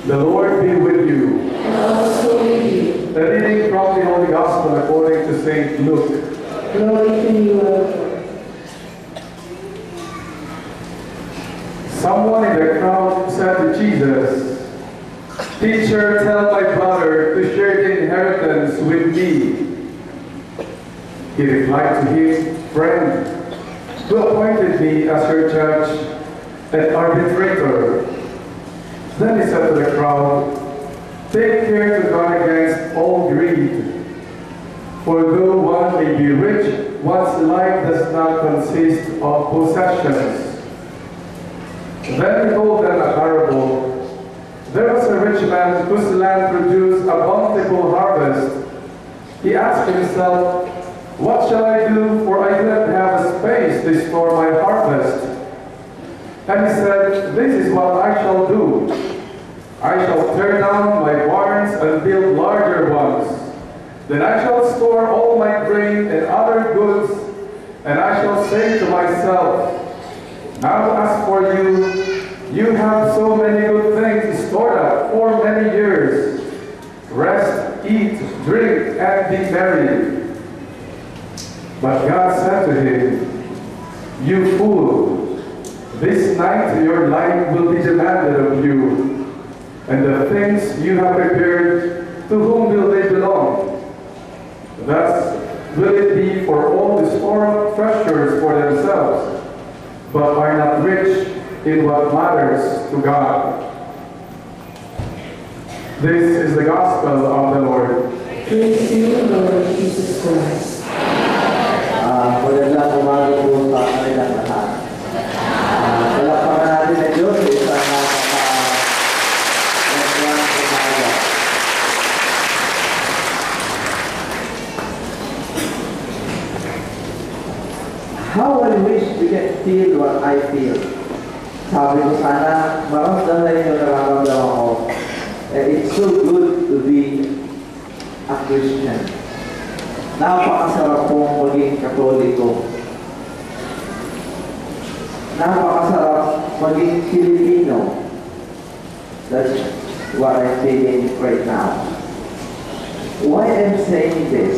The Lord be with you. And also with you. The reading from the Holy Gospel according to St. Luke. Glory to you, O Lord. Someone in the crowd said to Jesus, "Teacher, tell my brother to share the inheritance with me." He replied to him, "Friend, who appointed me as your judge and arbitrator?" Then he said to the crowd, "Take care to guard against all greed. For though one may be rich, one's life does not consist of possessions." Then he told them a parable. There was a rich man whose land produced a bountiful harvest. He asked himself, "What shall I do, for I do not have a space to store my harvest?" And he said, "This is what I shall do. I shall tear down my barns and build larger ones. Then I shall store all my grain and other goods, and I shall say to myself, now as for you, you have so many good things stored up for many years. Rest, eat, drink, and be merry." But God said to him, "You fool, this night your life will be demanded of you, and the things you have prepared, to whom will they belong? Thus will it be for all who store up treasures for themselves, but are not rich in what matters to God." This is the gospel of the Lord. Praise you, Lord Jesus Christ. Magandang umaga po sa kanilang lahat. Palakpakan natin ang Diyos sa isang umaga. How I wish you can feel what I feel. Sabi ko sana, maramdaman yung nararamdaman ko. It's so good to be a Christian. Napakasarap pong maging Katoliko. Napakasarap maging Filipino. That's what I'm feeling right now. Why I'm saying this?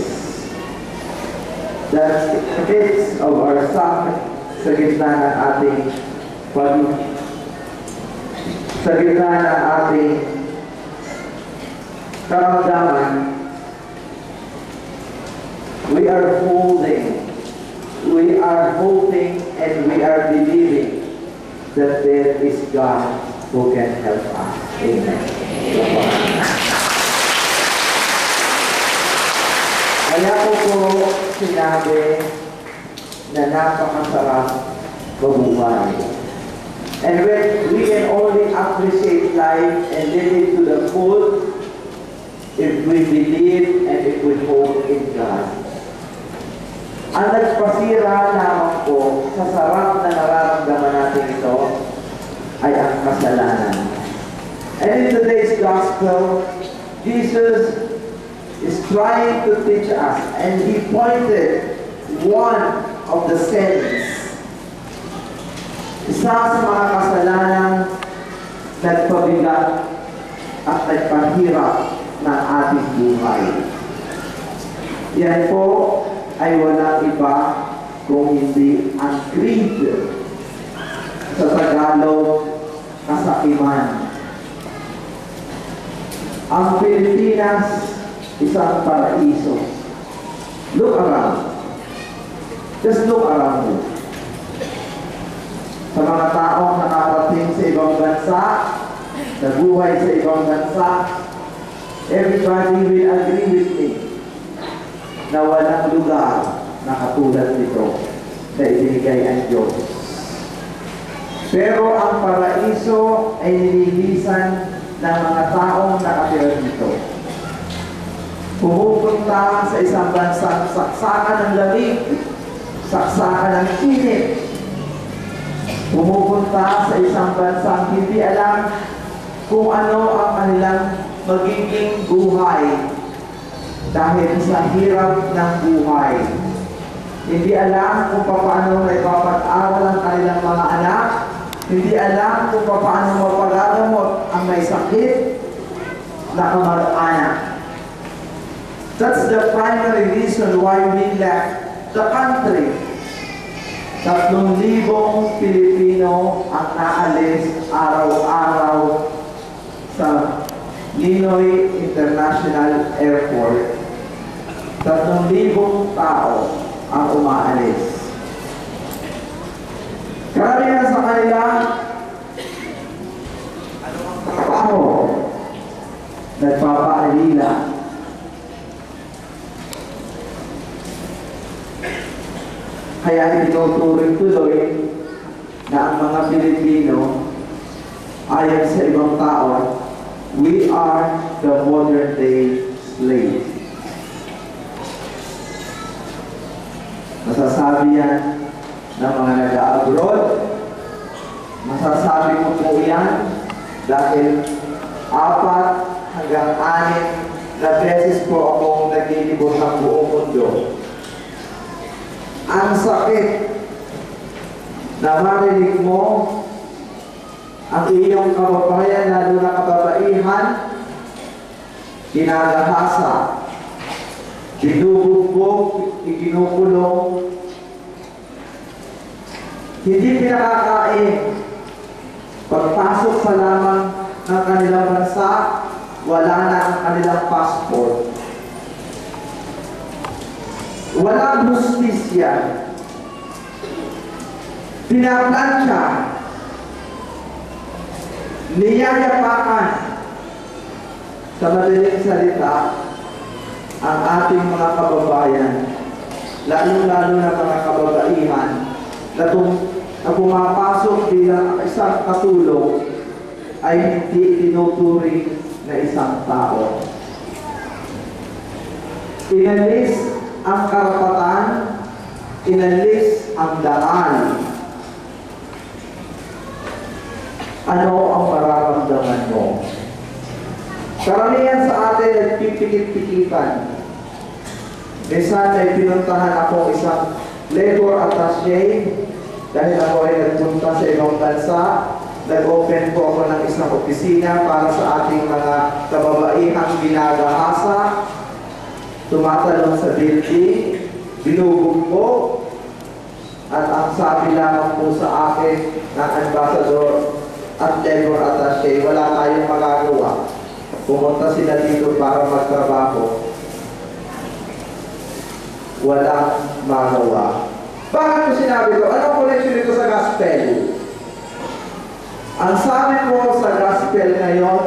That the midst of our suffering, sa gitna ng ating karamdaman, we are hoping, and we are believing that there is God who can help us. Amen. Kaya ko po sinabi na napakasarap mabuhay. And when we can only appreciate life and live it to the full, if we believe and if we hope in God. Ang nagpasira lamang po sa sarap na nararamdaman natin ito ay ang kasalanan. And in today's gospel, Jesus is trying to teach us, and he pointed one of the sins. Isa sa mga kasalanan nagpabigat at nagpahirap ng ating buhay. Yan po ay walang iba kung hindi ang greed. Sa Tagalog, kasakiman. Ang Pilipinas, isang paraiso. Look around. Just look around you. Sa mga taong nakarating sa ibang bansa, nabuhay sa ibang bansa, everybody will agree with me na walang lugar na katulad nito na ibinigay ang Diyos. Pero ang paraiso ay nililisan ng mga taong nakatira dito. Pumupunta sa isang bansang saksakan ng lamig, saksakan ng init. Pumupunta sa isang bansang hindi alam kung ano ang kanilang magiging buhay dahil sa hirap ng buhay. Hindi alam kung paano may papag-aral ang kanilang mga anak. Hindi alam kung paano mapagagamot ang may sakit. na kamag-anak. That's the primary reason why we left the country. 3,000 Pilipino ang naalis araw-araw sa Ninoy International Airport. 3,000 tao ang umaalis. Karamihan sa kanila, trabaho, nagpapaalila. Kaya itinuturing tuloy na ang mga Pilipino, ayon sa ibang tao, we are the modern day slave. Masasabi yan ng mga nag-abroad. Masasabi ko po yan dahil 4 hanggang 6 na beses po akong naglilibot ng buong mundo. Ang sakit na marinig mo ang iyong kababayan, lalo na kababaihan, kinagahasa, binubugbog, ikinukulong, hindi pinakakain. Pagpasok sa lamang ng kanilang bansa, wala na ang kanilang passport. Walang hustisya. Pinaplansya. Niyayapakan. Sa madaling salita, ang ating mga kababayan, lalo-lalo na mga kababaihan, na pumapasok bilang isang katulong ay hindi tinuturing na isang tao. Inalis ang karapatan, inalis ang daan. Ano ang mararamdaman mo? Karamihan sa atin ay pipikit-pikitan. Minsan ay pinuntahan ako isang labor attaché dahil ako ay nagpunta sa ibang bansa. Nag-open po ako ng isang opisina para sa ating mga kababaihang ginagahasa, tumatalong sa building, binubugbog, at ang sabi lamang po sa akin ng ambassador at labor attaché, wala tayong magagawa. Pumunta sila dito para magtrabaho. Walang magawa. Bakit ko sinabi ito? Anong connection dito sa gospel? Ang sabi ko sa gospel ngayon,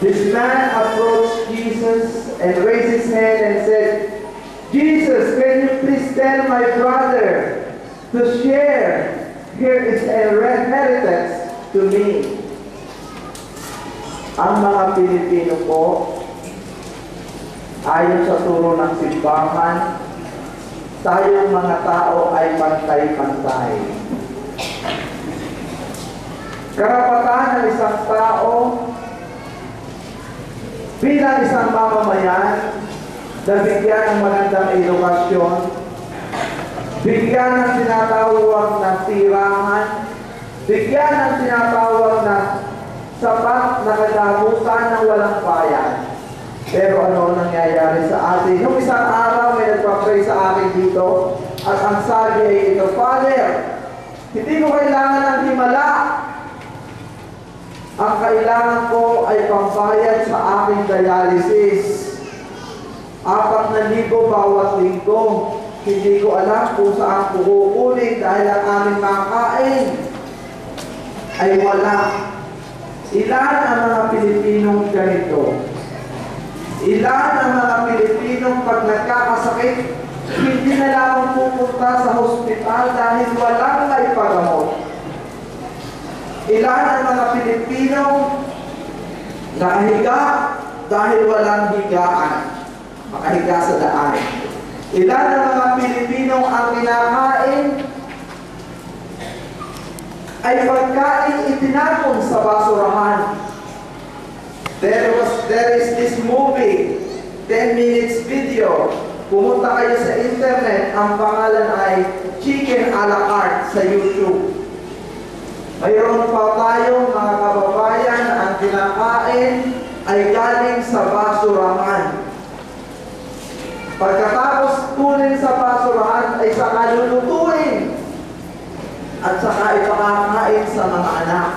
this man approached Jesus and raised his hand and said, Jesus, can you please tell my brother to share his inheritance to me? Ang mga Pilipino po, ayon sa turo ng simbahan, tayong mga tao ay pantay-pantay. Karapatan ng isang tao bilang isang mamamayan na bigyan ng magandang edukasyon, bigyan ng tinatawag na tirahan, bigyan ng tinatawag na sapat na kadamutan ng walang bayan. Pero ano nangyayari sa atin? Nung isang araw may nagpa-pray sa akin dito at ang sabi ay ito, Father, hindi ko kailangan ng himala. Ang kailangan ko ay pambayad sa aking dialysis. 4,000 bawat linggo. Hindi ko alam kung saan ko kukunin dahil ang aming makain ay wala. Ilan ang mga Pilipinong ganito? Ilan ang mga Pilipinong pag nagkakasakit, hindi na lamang pupunta sa hospital dahil walang maipagamot. Ilan ang mga Pilipinong nakahiga dahil walang higaan, makahiga sa daan. Ilan ang mga Pilipinong ang kinakain ay pagkain itinapon sa basurahan. There is this movie, 10 minutes video. Pumunta kayo sa internet, ang pangalan ay Chicken a la Carte sa YouTube. Mayroon pa tayong mga kababayan na ang kinakain ay galing sa basurahan. Pagkatapos kunin sa basurahan ay saka lulutuin at saka ipakakain sa mga anak.